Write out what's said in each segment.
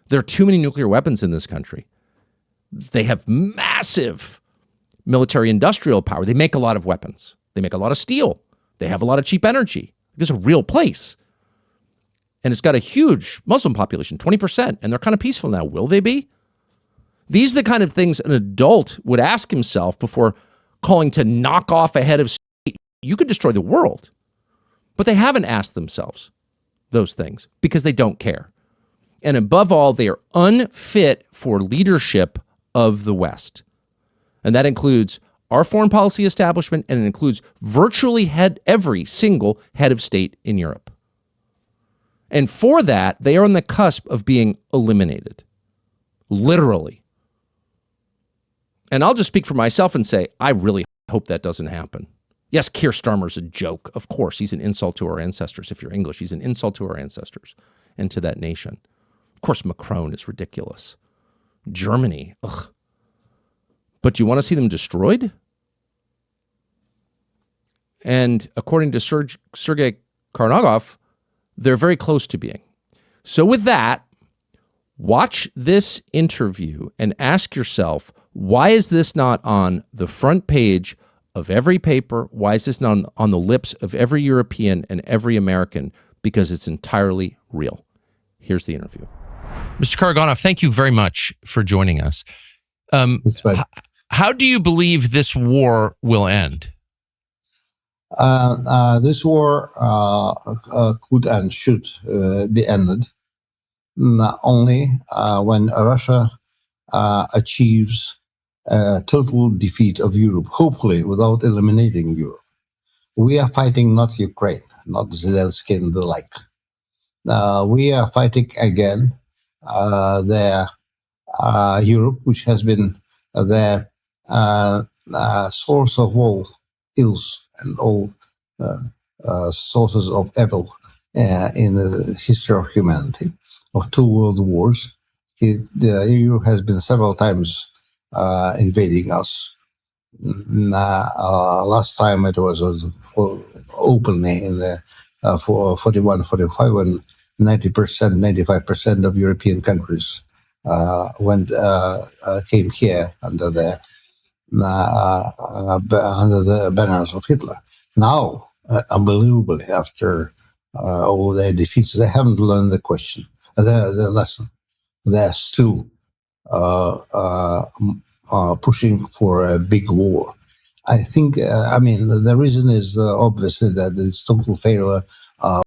There are too many nuclear weapons in this country. They have massive military industrial power. They make a lot of weapons. They make a lot of steel. They have a lot of cheap energy. This is a real place. And it's got a huge Muslim population, 20%, and they're kind of peaceful now. Will they be? These are the kind of things an adult would ask himself before calling to knock off a head of state. You could destroy the world. But they haven't asked themselves those things because they don't care. And above all, they are unfit for leadership of the West. And that includes our foreign policy establishment, and it includes virtually every single head of state in Europe. And for that, they are on the cusp of being eliminated. Literally. And I'll just speak for myself and say, I really hope that doesn't happen. Yes, Keir Starmer's a joke. Of course, he's an insult to our ancestors. If you're English, he's an insult to our ancestors and to that nation. Of course, Macron is ridiculous. Germany, ugh. But do you want to see them destroyed? And according to Sergei Karnagov, they're very close to being. So with that, watch this interview and ask yourself, why is this not on the front page of every paper? Why is this not on the lips of every European and every American? Because it's entirely real. Here's the interview. Mr. Karaganov, thank you very much for joining us. How do you believe this war will end? This war could and should be ended only when Russia achieves total defeat of Europe, hopefully without eliminating Europe. We are fighting not Ukraine, not Zelensky and the like. We are fighting again their Europe, which has been their source of all ills and all sources of evil in the history of humanity, of 2 world wars. Europe has been several times invading us. Last time it was openly in the 41, 45, when 90%, 95% of European countries came here under the banners of Hitler. Now, unbelievably, after all their defeats, they haven't learned the lesson. They're still pushing for a big war. I think, the reason is obviously that it's total failure of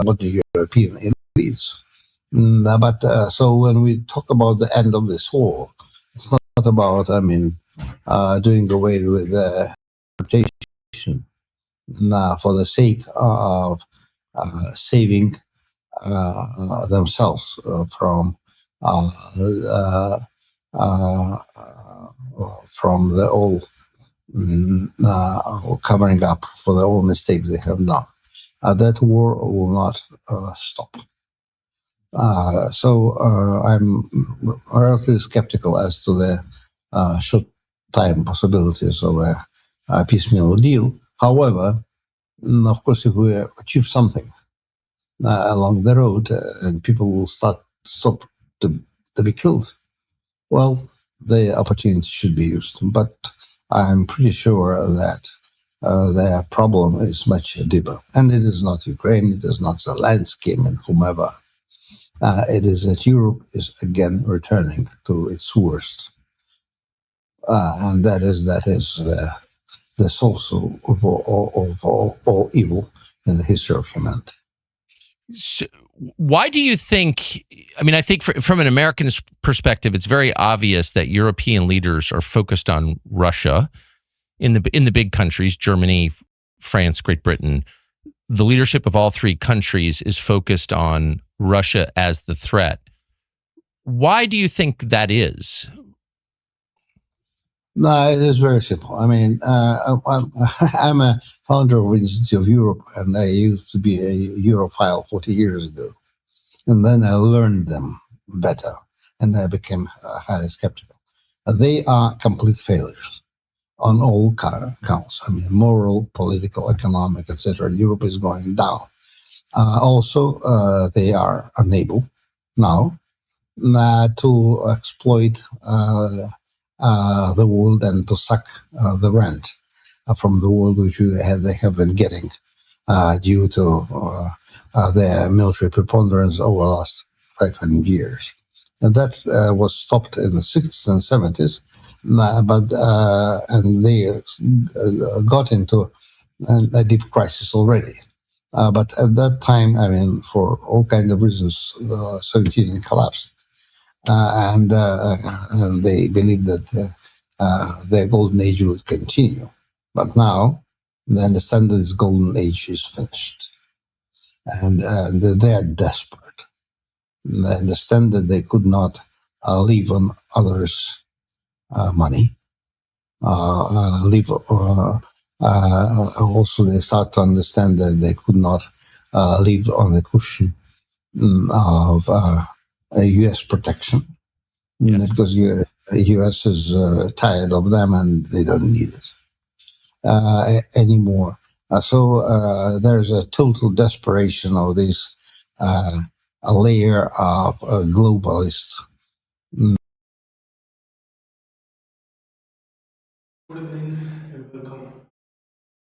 what the European elites. But so when we talk about the end of this war, it's not about, doing away with the rotation for the sake of saving themselves from the all covering up for the all mistakes they have done. That war will not stop. So I'm relatively skeptical as to the short-time possibilities of a piecemeal deal. However, of course, if we achieve something along the road and people will stop to be killed, well, the opportunity should be used. But I'm pretty sure that their problem is much deeper. And it is not Ukraine, it is not Zelensky and whomever. It is that Europe is again returning to its worst. And that is the source of all evil in the history of humanity. So why do you think, I think from an American perspective, it's very obvious that European leaders are focused on Russia in the big countries, Germany, France, Great Britain. The leadership of all 3 countries is focused on Russia as the threat. Why do you think that is? No, it is very simple. I'm a founder of the Institute of Europe, and I used to be a Europhile 40 years ago. And then I learned them better, and I became highly skeptical. They are complete failures on all counts. Moral, political, economic, etc. Europe is going down. Also, they are unable now to exploit the world and to suck the rent from the world which they have been getting due to their military preponderance over the last 500 years. And that was stopped in the 60s and 70s, and they got into a deep crisis already. But at that time, I mean, for all kinds of reasons, Soviet Union collapsed, and they believed that their golden age would continue. But now they understand that this golden age is finished, and they are desperate. They understand that they could not live on others' money. Live. Also, they start to understand that they could not live on the cushion of U.S. protection. Yes. Because U.S. is tired of them and they don't need it anymore. So there's a total desperation of this a layer of globalists. Good evening and welcome.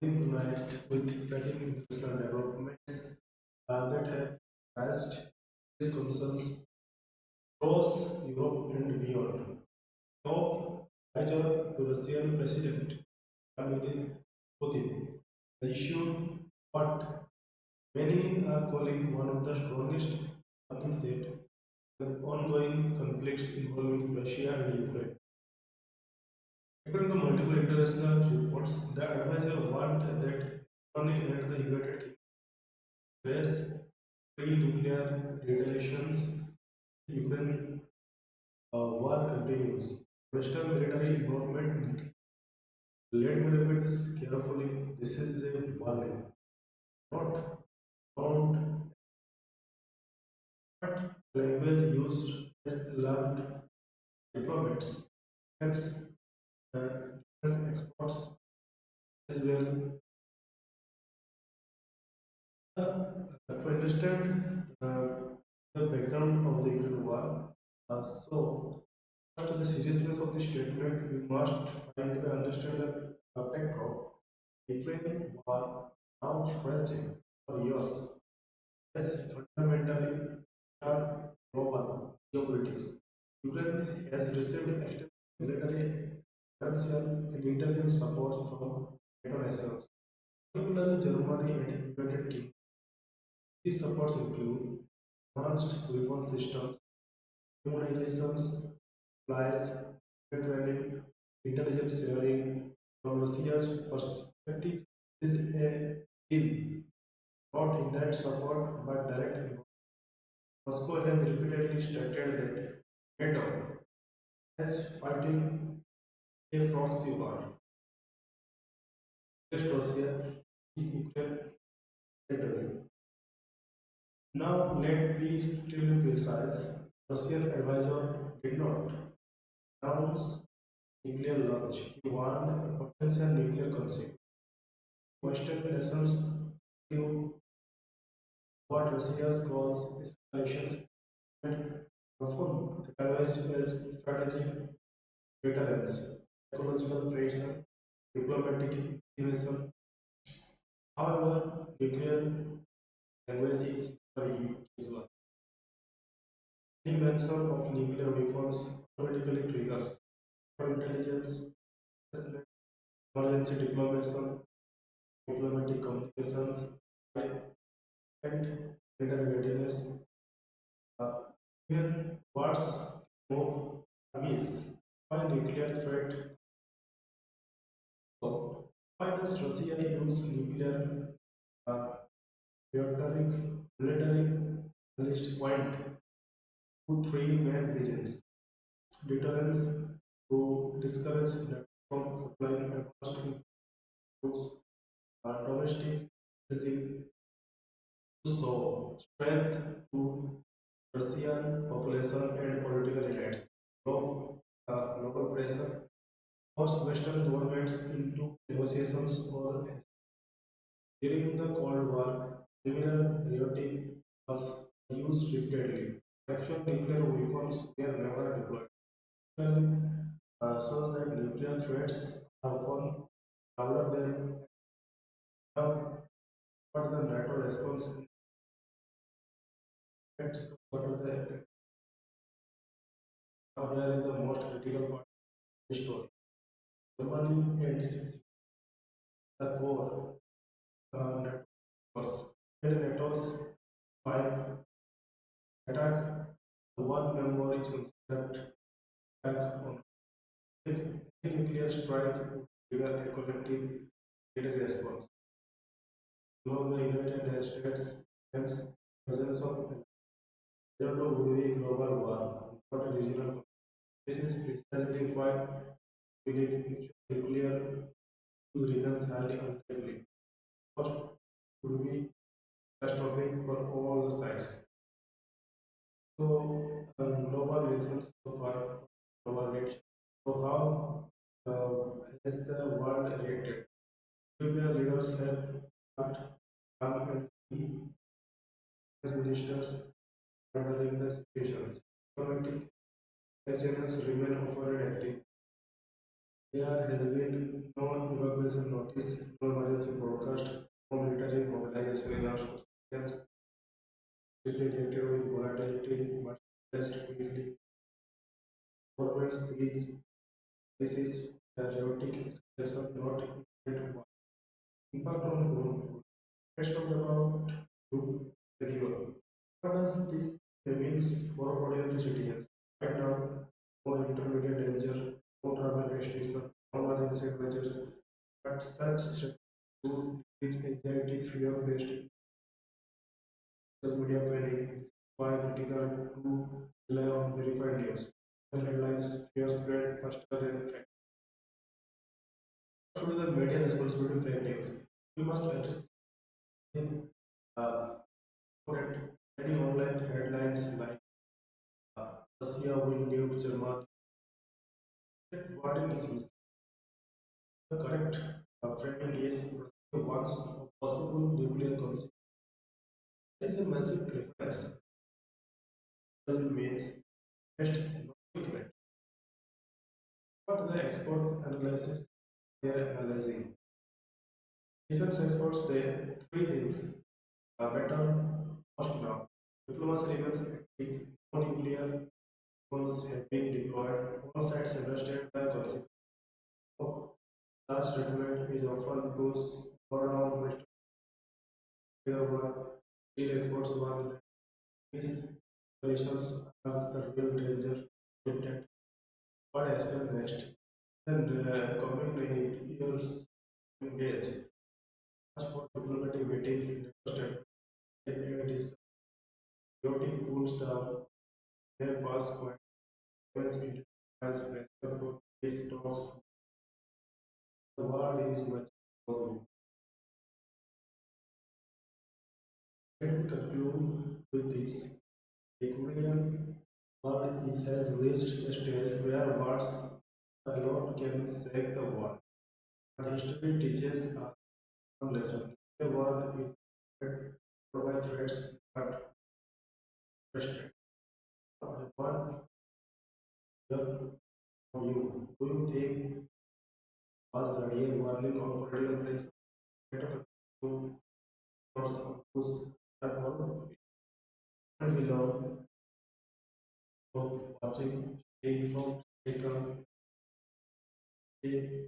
Tonight with exciting international developments that have raised these concerns across Europe and beyond. Of Niger to Russian President Vladimir Putin, the issue what many are calling one of the strongest warning set the ongoing conflicts involving Russia and Ukraine. According to multiple international reports, the advisor warned that Germany and the United Kingdom face pre-nuclear retaliations. Ukraine war continues. Western military involvement. Let me repeat this carefully. This is a warning, not not but language used as alarmed diplomats, defense, defense experts as well. To understand the background of the Ukraine war, so first the seriousness of the statement, we must find the understand the backdrop. Ukraine war now stretching for years as fundamentally global geopolitics. Ukraine has received extensive military, financial, and intelligence support from NATO nations, particularly Germany and United Kingdom. These supports include advanced weapon systems, immunizations, supplies, training, intelligence sharing. From Russia's perspective, this is a deal, not indirect support but direct involvement. Moscow has repeatedly stated that NATO is fighting a proxy war against Russia in Ukraine territory. Now, let me tell you precise. Russian advisor did not announce nuclear launch. He warned a potential nuclear conflict. Western nations knew what Russia calls escalations and often categorized as strategic deterrence, psychological pressure, diplomatic intervention. However, nuclear language is very usual. Any mention of nuclear weapons automatically triggers intelligence assessment, emergency diplomacy, diplomatic communications, and military readiness. Uh, Even wars move armies. Why nuclear threat? So, why does Russia use nuclear uh, rhetoric, military list point to three main reasons: deterrence to discourage Nato from supplying advanced troops, domestic messaging to show strength to Russian population and political elites. Of global pressure force Western governments into negotiations or during the Cold War, similar rhetoric was used repeatedly. Actual nuclear weapons were never deployed. Clearly, shows that nuclear threats are often louder than what the NATO response is. What are the now here is the most critical part of the story. Germany and the core networks and NATO's five attack. One member is considered attack on six. Nuclear strike would trigger a collective military response. Global United States hence presence of zero to would be global war, not a regional conflict. This is precisely why we believe nuclear use remains highly unlikely. First would be catastrophic for all the sides. So, global reasons so far, global reach. So, how has the world reacted? European leaders have act calm and key as ministers handling the situations. Diplomatic channels remain open and active. There has been no evacuation notice, no emergency broadcast, no military mobilization announced for seconds. Quickly reacted with volatility, but just quickly. Government sees this is a chaotic escalation, not immediate war. Impact on growth. Let's talk about you, Europe. What does this means for ordinary citizens? Right now, no intermediate danger, no travel restriction, no emergency measures, but such steps to increase anxiety, fear based social media panic. This is why critical to rely on verified news. The headlines fear spread faster than fact. What should be the media responsibility to fake news? We must address uh, correct any online headlines like Russia will nuke Germany. That wording is missing. The correct framing is Russia wants a possible nuclear conflict. There is a massive difference. It means test not equipment. What the expert analysis they are analyzing. Defense experts say three things are better first now. Diplomacy remains active, no nuclear weapons have been deployed. All sides understand the consequences. Such statement is often goes around Mr. One. Still experts warn that these results are the real danger intent. What happens next? And coming years engage. As for diplomatic meetings in the state, it is chaotic cools down, their past point, into as pressure for peace talks. The world is much possible. Let me conclude with this. The Korean world has reached a stage where words alone can save the world. But history teaches us one lesson. The world is threatened not by threats but restraint. I want to hear from you. Do you think was the real warning or political pressure better to source of whose that one? And we love watching, stay informed, stay calm, stay